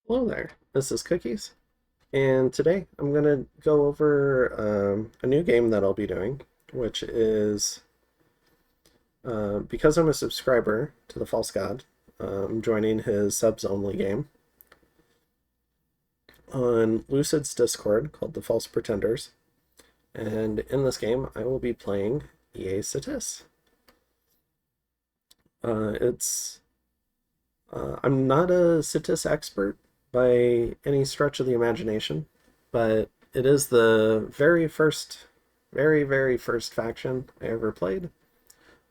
Hello there, this is Cookies, and today I'm going to go over a new game that I'll be doing, which is because I'm a subscriber to the False God, I'm joining his subs only game on Lucid's Discord called the False Pretenders, and in this game I will be playing EA Satis. It's I'm not a Satis expert by any stretch of the imagination, but it is the very first faction I ever played,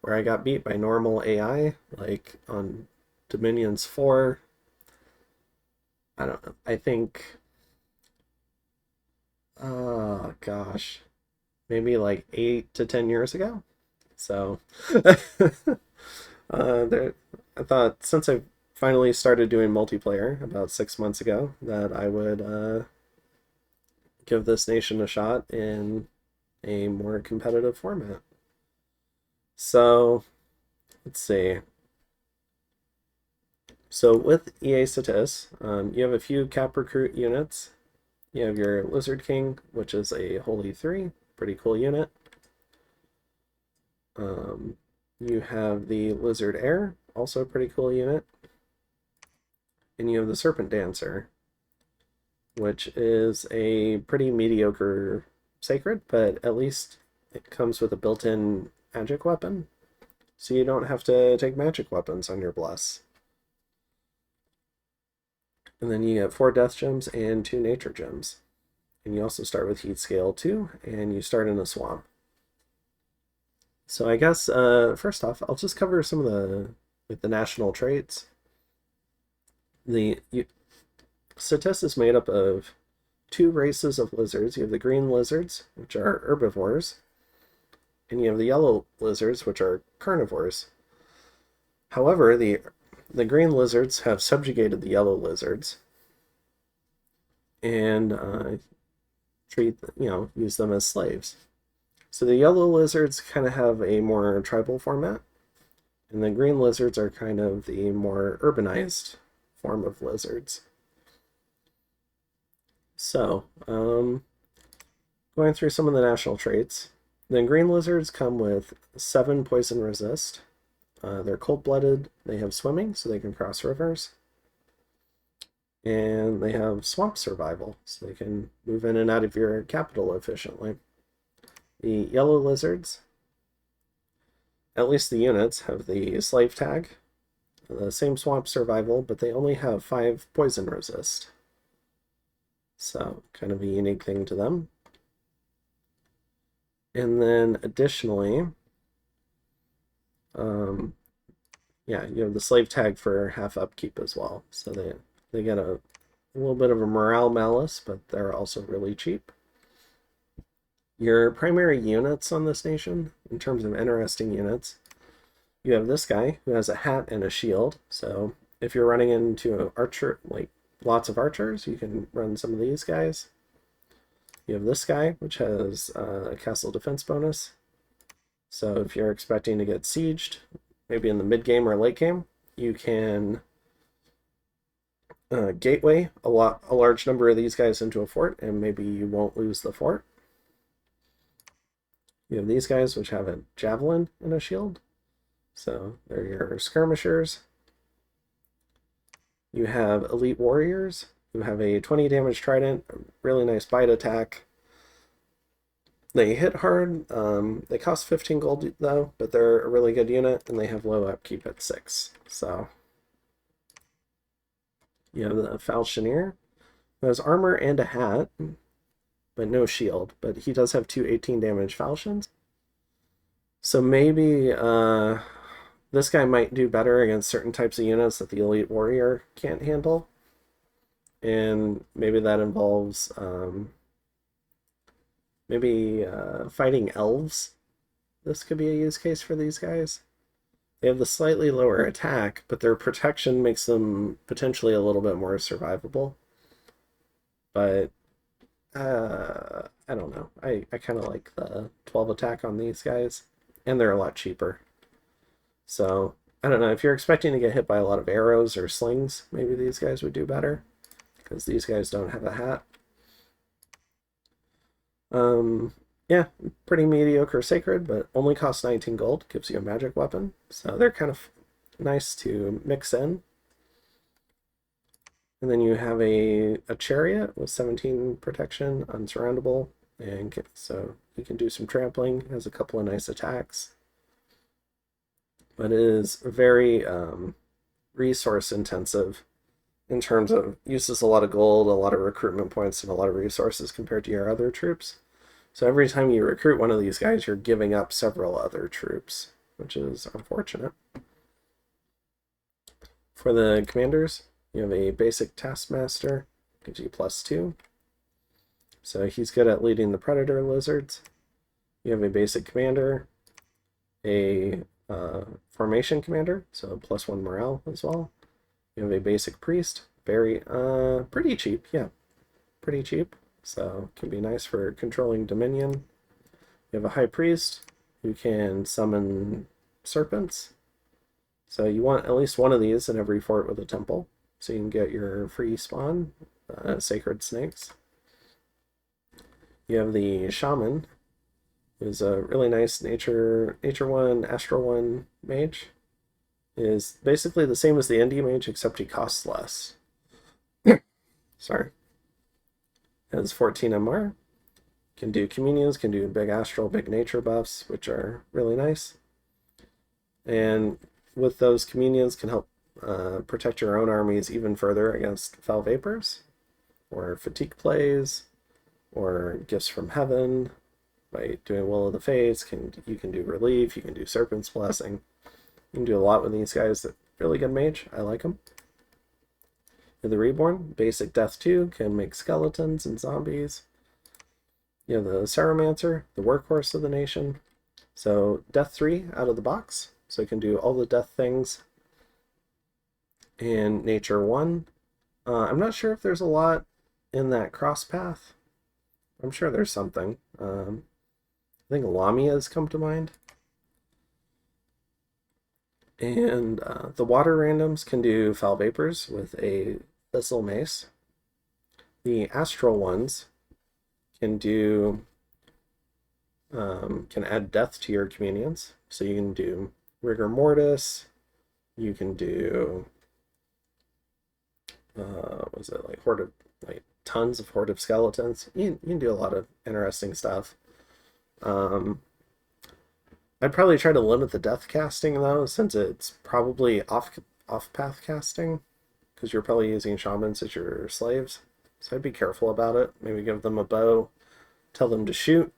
where I got beat by normal AI, like on Dominions 4. I don't know. I think, oh gosh, maybe like 8 to 10 years ago. So, there, I thought since I finally started doing multiplayer about 6 months ago that I would give this nation a shot in a more competitive format. So let's see. So with EA Satis, you have a few cap recruit units. You have your Lizard King, which is a Holy 3, pretty cool unit. Um, you have the Lizard Heir, also a pretty cool unit. And you have the Serpent Dancer, which is a pretty mediocre sacred, but at least it comes with a built-in magic weapon, so you don't have to take magic weapons on your bless. And then you get 4 death gems and 2 nature gems. And you also start with heat scale 2, and you start in a swamp. So I guess first off, I'll just cover some of the national traits. Satis is made up of 2 races of lizards. You have the green lizards, which are herbivores, and you have the yellow lizards, which are carnivores. However, the green lizards have subjugated the yellow lizards and use them as slaves. So the yellow lizards kind of have a more tribal format, and the green lizards are kind of the more urbanized form of lizards. So, going through some of the national traits, the green lizards come with 7 poison resist. They're cold-blooded, they have swimming, so they can cross rivers, and they have swamp survival, so they can move in and out of your capital efficiently. The yellow lizards, at least the units, have the slave tag, the same swamp survival, but they only have 5 poison resist. So, kind of a unique thing to them. And then additionally, yeah, you have the slave tag for half upkeep as well. So they get a little bit of a morale malus, but they're also really cheap. Your primary units on this nation, in terms of interesting units, you have this guy who has a hat and a shield. So if you're running into an archer, like lots of archers, you can run some of these guys. You have this guy, which has a castle defense bonus. So if you're expecting to get sieged, maybe in the mid game or late game, you can gateway a large number of these guys into a fort, and maybe you won't lose the fort. You have these guys, which have a javelin and a shield. So they're your skirmishers. You have elite warriors who have a 20 damage trident, a really nice bite attack. They hit hard. They cost 15 gold though, but they're a really good unit, and they have low upkeep at 6. So you have the Falchineer, who has armor and a hat, but no shield. But he does have 2 18 damage falchions. So maybe this guy might do better against certain types of units that the elite warrior can't handle. And maybe that involves maybe fighting elves. This could be a use case for these guys. They have the slightly lower attack, but their protection makes them potentially a little bit more survivable. But I don't know. I kind of like the 12 attack on these guys, and they're a lot cheaper. So I don't know. If you're expecting to get hit by a lot of arrows or slings, maybe these guys would do better. because these guys don't have a hat. Yeah, pretty mediocre sacred, but only costs 19 gold, gives you a magic weapon. So they're kind of nice to mix in. And then you have a chariot with 17 protection, unsurroundable, and so you can do some trampling, has a couple of nice attacks. But it is very resource intensive in terms of uses a lot of gold, a lot of recruitment points, and a lot of resources compared to your other troops. So every time you recruit one of these guys, you're giving up several other troops, which is unfortunate. For the commanders, you have a basic taskmaster, gives you +2. So he's good at leading the predator lizards. You have a basic commander, a formation commander, so +1 morale as well. You have a basic priest, very pretty cheap, yeah, pretty cheap. So can be nice for controlling Dominion. You have a high priest who can summon serpents. So you want at least one of these in every fort with a temple, so you can get your free spawn, sacred snakes. You have the shaman, who's a really nice nature 1, astral 1 mage. Is basically the same as the indie mage, except he costs less. Sorry. Has 14 MR. Can do communions, can do big astral, big nature buffs, which are really nice. And with those communions can help protect your own armies even further against foul vapors, or fatigue plays, or gifts from heaven. By doing Will of the Fates, you can do relief, you can do Serpent's Blessing. You can do a lot with these guys. They're really good mage. I like them. The Reborn, basic Death 2, can make skeletons and zombies. You have the Ceromancer, the workhorse of the nation. So Death 3 out of the box, so it can do all the death things. And Nature 1. I'm not sure if there's a lot in that cross path. I'm sure there's something. I think Lamia's come to mind. And the water randoms can do foul vapors with a thistle mace. The astral ones can do can add death to your communions. So you can do rigor mortis. You can do was it like horde of, like tons of horde of skeletons. You can do a lot of interesting stuff. I'd probably try to limit the death casting though, since it's probably off path casting, because you're probably using shamans as your slaves. So I'd be careful about it. Maybe give them a bow, tell them to shoot.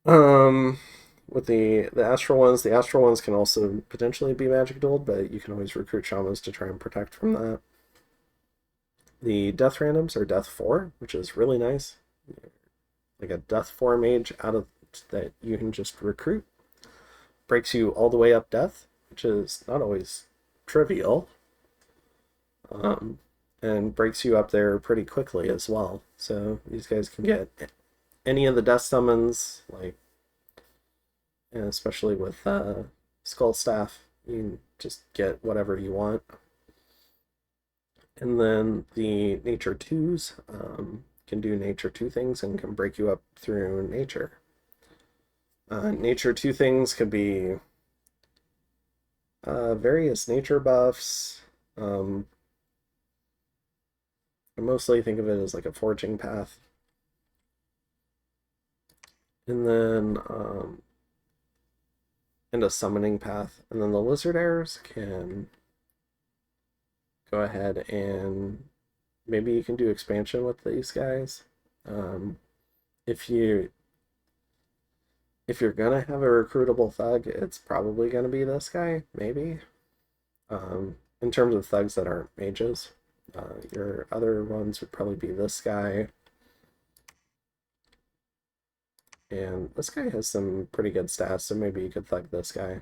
With the astral ones can also potentially be magic dueled, but you can always recruit shamans to try and protect from that. The death randoms are death 4, which is really nice. Like a death 4 mage out of that you can just recruit. Breaks you all the way up death, which is not always trivial. And breaks you up there pretty quickly as well. So these guys can get any of the death summons, like, and especially with Skull Staff, you can just get whatever you want. And then the Nature 2s can do Nature 2 things and can break you up through nature. Nature 2 things could be various nature buffs. I mostly think of it as like a forging path. And then and a summoning path. And then the lizard heirs can go ahead and maybe you can do expansion with these guys. If you're gonna have a recruitable thug, it's probably gonna be this guy, maybe. In terms of thugs that aren't mages, your other ones would probably be this guy. And this guy has some pretty good stats, so maybe you could thug this guy.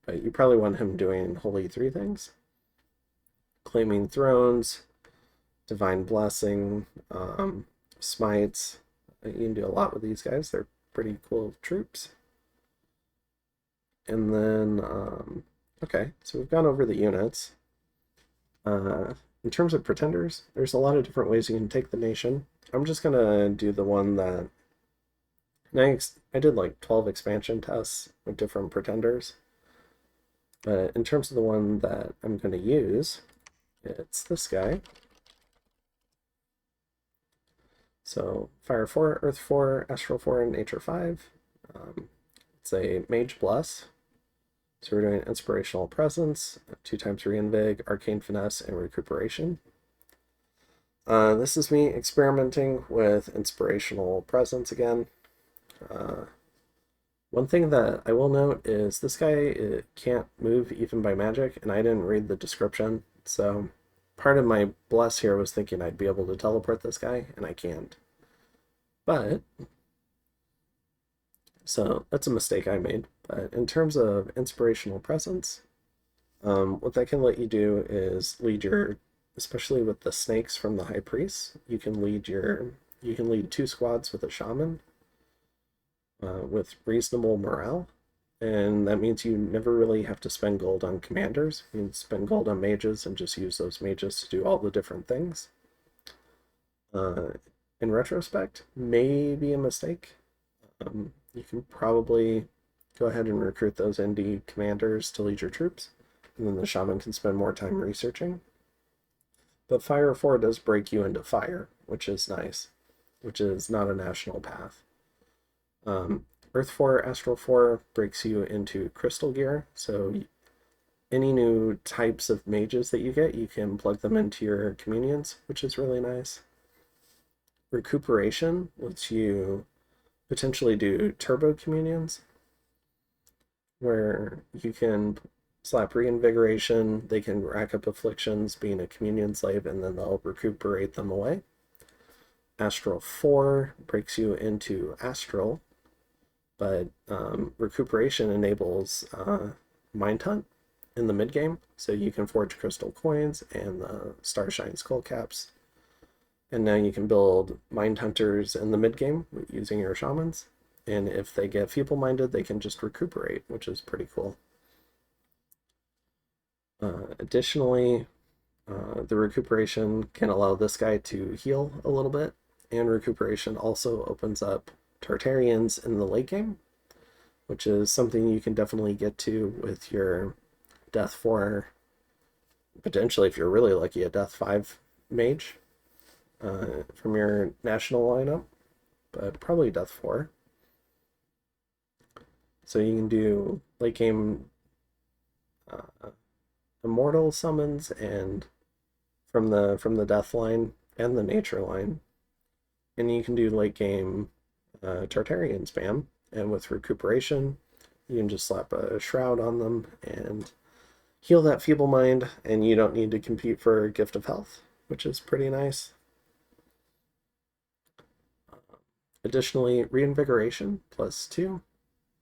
But you probably want him doing Holy 3 things. Claiming Thrones, Divine Blessing, Smites. You can do a lot with these guys. They're pretty cool troops. And then, okay, so we've gone over the units. in terms of pretenders, there's a lot of different ways you can take the nation. I'm just gonna do the one that I did like 12 expansion tests with different pretenders. But in terms of the one that I'm going to use, it's this guy. So Fire 4, Earth 4, Astral 4, and Nature 5. It's a Mage Bless. So we're doing Inspirational Presence, 2 times Reinvig, Arcane Finesse, and Recuperation. This is me experimenting with Inspirational Presence again. One thing that I will note is this guy can't move even by magic, and I didn't read the description, so part of my bless here was thinking I'd be able to teleport this guy, and I can't. But, so that's a mistake I made. But in terms of Inspirational Presence, what that can let you do is lead your, especially with the snakes from the High Priest, you can lead 2 squads with a shaman with reasonable morale, and that means you never really have to spend gold on commanders. You can spend gold on mages and just use those mages to do all the different things. In retrospect, may be a mistake. You can probably go ahead and recruit those ND commanders to lead your troops, and then the shaman can spend more time researching. But Fire 4 does break you into fire, which is nice, which is not a national path. Earth 4, Astral 4 breaks you into Crystal Gear, so any new types of mages that you get, you can plug them into your communions, which is really nice. Recuperation lets you potentially do turbo communions, where you can slap reinvigoration, they can rack up afflictions being a communion slave, and then they'll recuperate them away. Astral 4 breaks you into Astral, but recuperation enables Mind Hunt in the mid game, so you can forge crystal coins and the Starshine skull caps, and now you can build Mind Hunters in the mid game using your shamans, and if they get feeble-minded, they can just recuperate, which is pretty cool. Additionally, the recuperation can allow this guy to heal a little bit, and recuperation also opens up Tartarians in the late game, which is something you can definitely get to with your Death 4, potentially if you're really lucky, a Death 5 mage from your national lineup, but probably Death 4. So you can do late game immortal summons and from the death line and the nature line, and you can do late game Tartarian spam, and with recuperation you can just slap a shroud on them and heal that feeble mind, and you don't need to compete for Gift of Health, which is pretty nice. Additionally, reinvigoration +2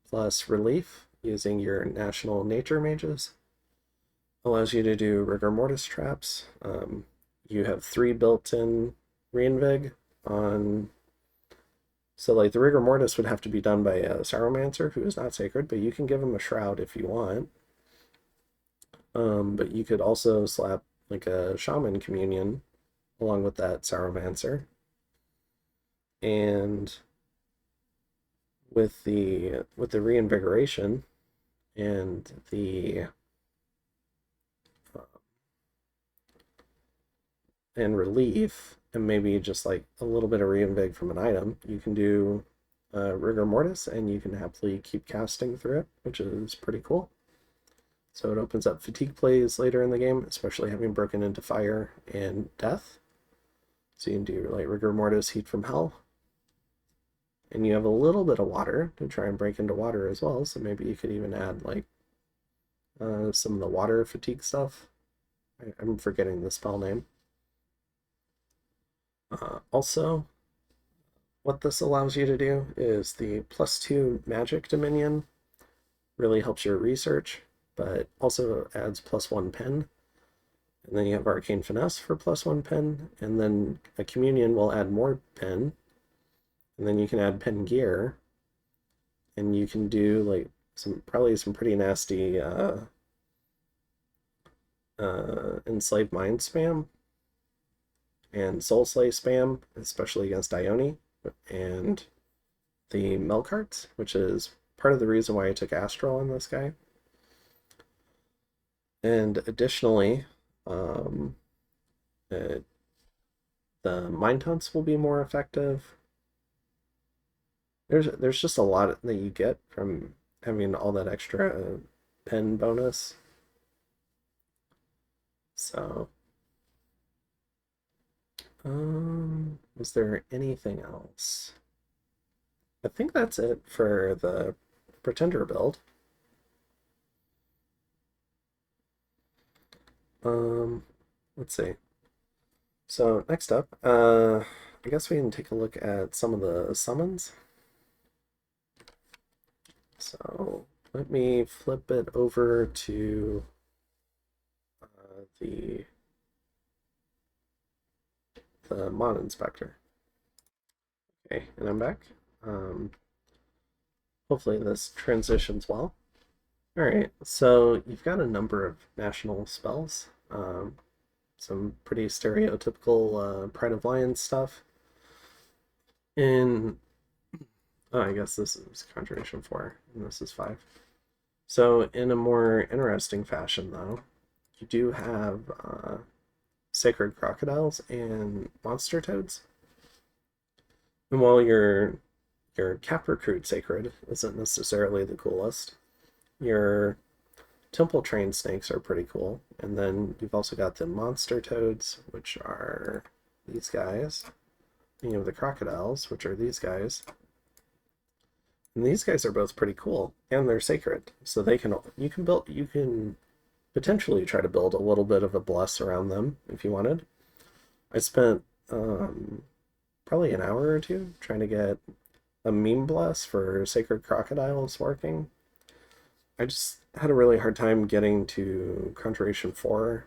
plus relief using your national nature mages allows you to do rigor mortis traps. You have 3 built-in reinvig on, so like the rigor mortis would have to be done by a Sauromancer who is not sacred, but you can give him a shroud if you want. But you could also slap like a shaman communion along with that Sauromancer. And with the reinvigoration and the and relief, and maybe just like a little bit of reinvig from an item, you can do rigor mortis, and you can happily keep casting through it, which is pretty cool. So it opens up fatigue plays later in the game, especially having broken into fire and death. So you can do like rigor mortis, heat from hell, and you have a little bit of water to try and break into water as well. So maybe you could even add like some of the water fatigue stuff. I'm forgetting the spell name. Also, what this allows you to do is the +2 magic dominion really helps your research, but also adds +1 pen. And then you have arcane finesse for +1 pen, and then a communion will add more pen, and then you can add pen gear, and you can do like probably some pretty nasty enslaved mind spam and Soul Slay spam, especially against Ione, and the Melkarts, which is part of the reason why I took Astral on this guy. And additionally, um, uh, the Mind Hunts will be more effective. There's just a lot that you get from having all that extra pen bonus. So, was there anything else? I think that's it for the Pretender build. Let's see. So next up, I guess we can take a look at some of the summons. So let me flip it over to the mod inspector. Okay, and I'm back. Hopefully this transitions well. All right, so you've got a number of national spells. Some pretty stereotypical Pride of Lions stuff. In I guess this is Conjuration 4, and this is 5. So in a more interesting fashion, though, you do have Sacred Crocodiles and Monster Toads. And while your Cap Recruit Sacred isn't necessarily the coolest, your Temple Train Snakes are pretty cool. And then you've also got the Monster Toads, which are these guys. And you have the Crocodiles, which are these guys. And these guys are both pretty cool, and they're sacred, so you can potentially try to build a little bit of a bless around them if you wanted. I spent probably an hour or two trying to get a meme bless for Sacred Crocodiles working. I just had a really hard time getting to Conjuration 4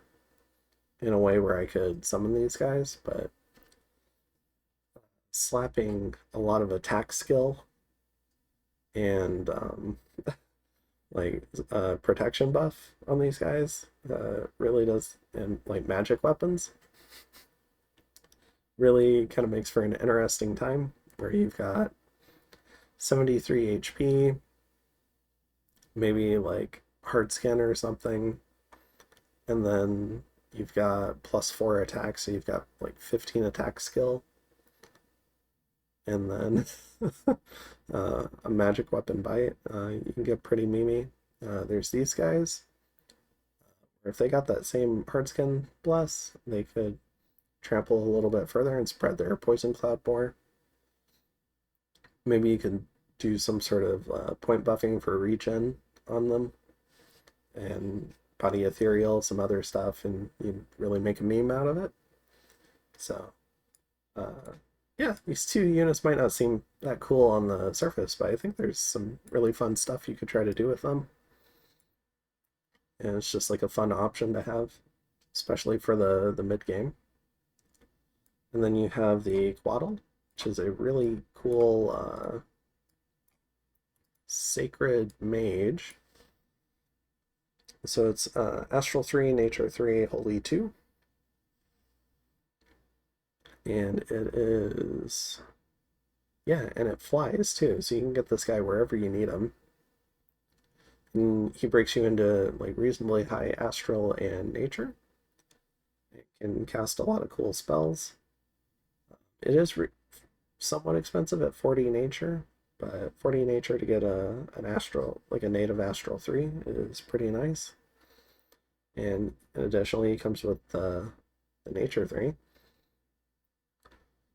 in a way where I could summon these guys, but slapping a lot of attack skill and like protection buff on these guys really does, and like magic weapons really kind of makes for an interesting time where you've got 73 HP, maybe like hard skin or something, and then you've got +4 attack, so you've got like 15 attack skill, and then a magic weapon bite. You can get pretty memey. There's these guys. Or if they got that same hardskin bless, they could trample a little bit further and spread their poison cloud more. Maybe you could do some sort of point buffing for regen on them, and body ethereal, some other stuff, and you'd really make a meme out of it. So, yeah, these two units might not seem that cool on the surface, but I think there's some really fun stuff you could try to do with them. And it's just like a fun option to have, especially for the mid game. And then you have the Quaddle, which is a really cool sacred mage. So it's Astral 3, Nature 3, Holy 2. And it is, yeah, and it flies too, so you can get this guy wherever you need him. And he breaks you into like reasonably high astral and nature. It can cast a lot of cool spells. It is somewhat expensive at 40 nature, but 40 nature to get an astral, like a native astral 3 is pretty nice. And additionally, it comes with the nature 3.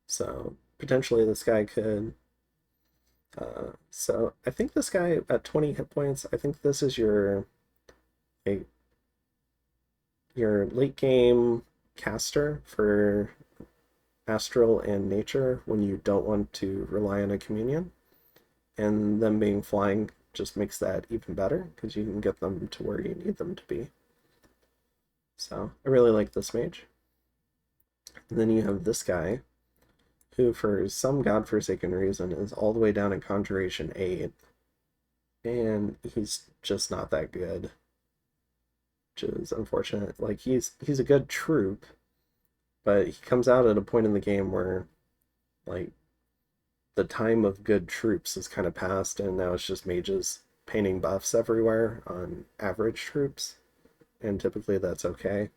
So potentially this guy could. So I think this guy at 20 hit points, I think this is your late game caster for astral and nature when you don't want to rely on a communion. And them being flying just makes that even better because you can get them to where you need them to be. So I really like this mage. And then you have this guy, who for some godforsaken reason is all the way down in Conjuration 8, and he's just not that good, which is unfortunate. Like he's a good troop, But he comes out at a point in the game where, like, the time of good troops has kind of passed, and now it's just mages painting buffs everywhere on average troops, and typically that's okay.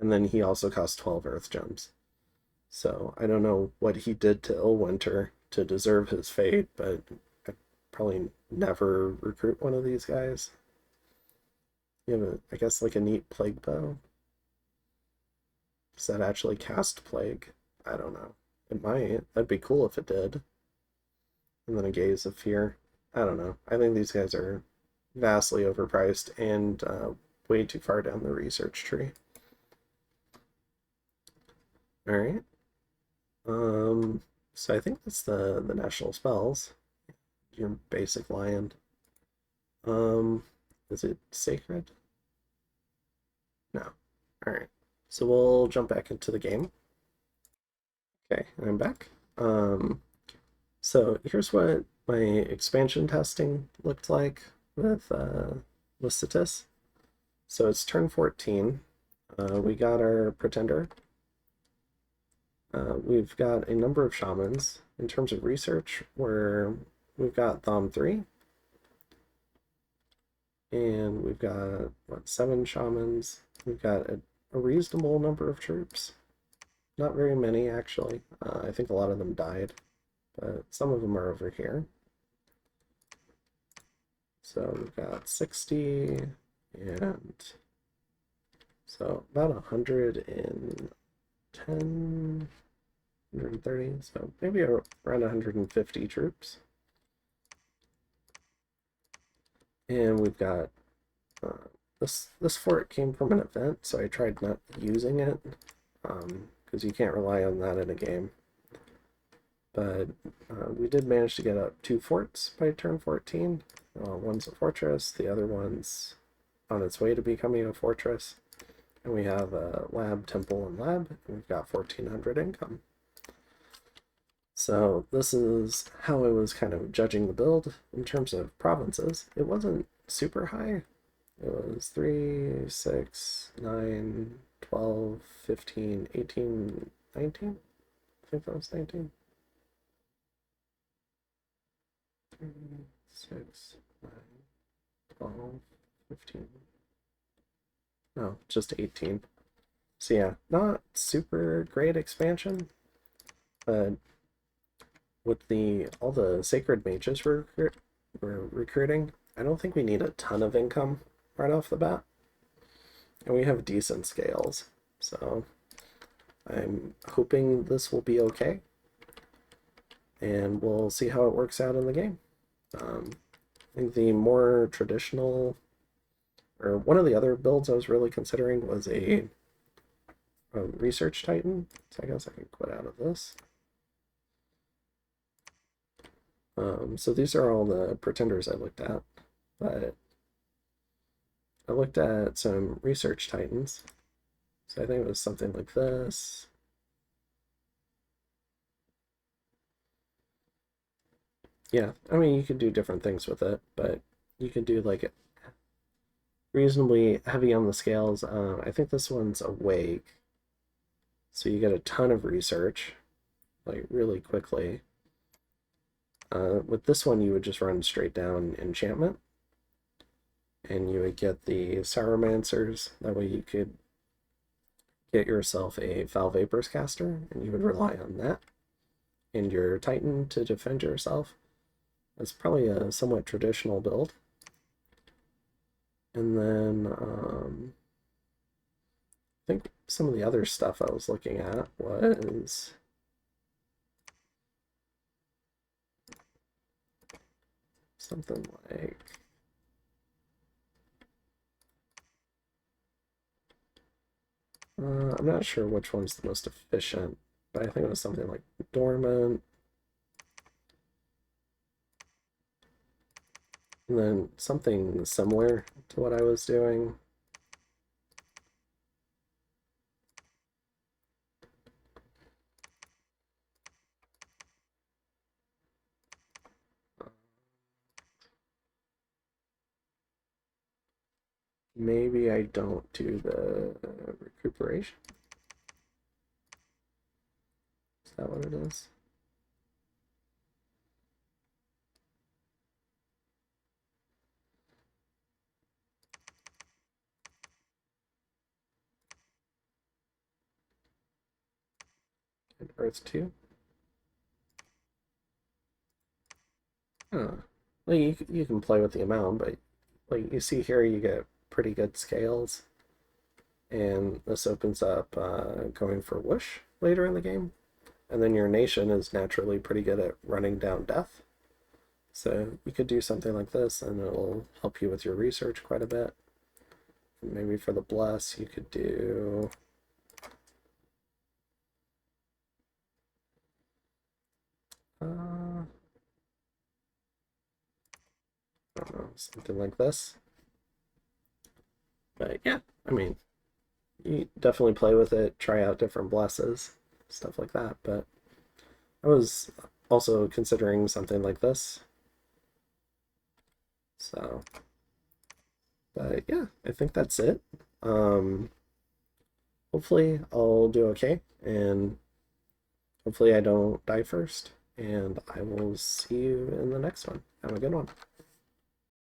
And then he also costs 12 Earth Gems. So I don't know what he did to Illwinter to deserve his fate, but I'd probably never recruit one of these guys. You have, I guess, like a neat plague bow. Does that actually cast plague? I don't know. It might. That'd be cool if it did. And then a gaze of fear. I don't know. I think these guys are vastly overpriced and way too far down the research tree. All right. So I think that's the national spells. Your basic lion. Um, is it sacred? No. All right. So we'll jump back into the game. Okay, I'm back. So here's what my expansion testing looked like with Cetus. So it's turn 14. We got our pretender. We've got a number of shamans. In terms of research, we've got Thom 3. And we've got, what, 7 shamans. We've got a reasonable number of troops. Not very many, actually. I think a lot of them died, but some of them are over here. So we've got 60, and so about 110, 130, so maybe around 150 troops. And we've got this fort came from an event, so I tried not using it, because you can't rely on that in a game. But we did manage to get up 2 forts by turn 14. One's a fortress, the other one's on its way to becoming a fortress. And we have a lab, temple, and lab, and we've got 1,400 income. So this is how I was kind of judging the build in terms of provinces. It wasn't super high. It was 3, 6, 9, 12, 15, 18, 19. I think that was 19. 3, 6, 9, 12, 15. No, just 18. So yeah, not super great expansion, but with all the sacred mages we're recruiting, I don't think we need a ton of income right off the bat. And we have decent scales, so I'm hoping this will be okay. And we'll see how it works out in the game. I think the more traditional, or one of the other builds I was really considering was a research titan. So I guess I can quit out of this. So these are all the pretenders I looked at, but I looked at some research titans. So I think it was something like this. Yeah, I mean, you could do different things with it, but you could do like reasonably heavy on the scales. I think this one's awake. So you get a ton of research, like really quickly. With this one, you would just run straight down enchantment, and you would get the Sauromancers. That way you could get yourself a Foul Vapors caster, and you would rely on that and your Titan to defend yourself. That's probably a somewhat traditional build. And then I think some of the other stuff I was looking at was something like I'm not sure which one's the most efficient, but I think it was something like dormant. And then something similar to what I was doing. Maybe I don't do the recuperation. Is that what it is? And Earth 2. Huh. Well, you can play with the amount, but like you see here, you get pretty good scales, and this opens up going for whoosh later in the game, and then your nation is naturally pretty good at running down death. So you could do something like this, and it'll help you with your research quite a bit. And maybe for the bless, you could do I don't know, something like this. But yeah, I mean, you definitely play with it, try out different blesses, stuff like that. But I was also considering something like this. So, but yeah, I think that's it. Um, Hopefully I'll do okay, and hopefully I don't die first. And I will see you in the next one. Have a good one.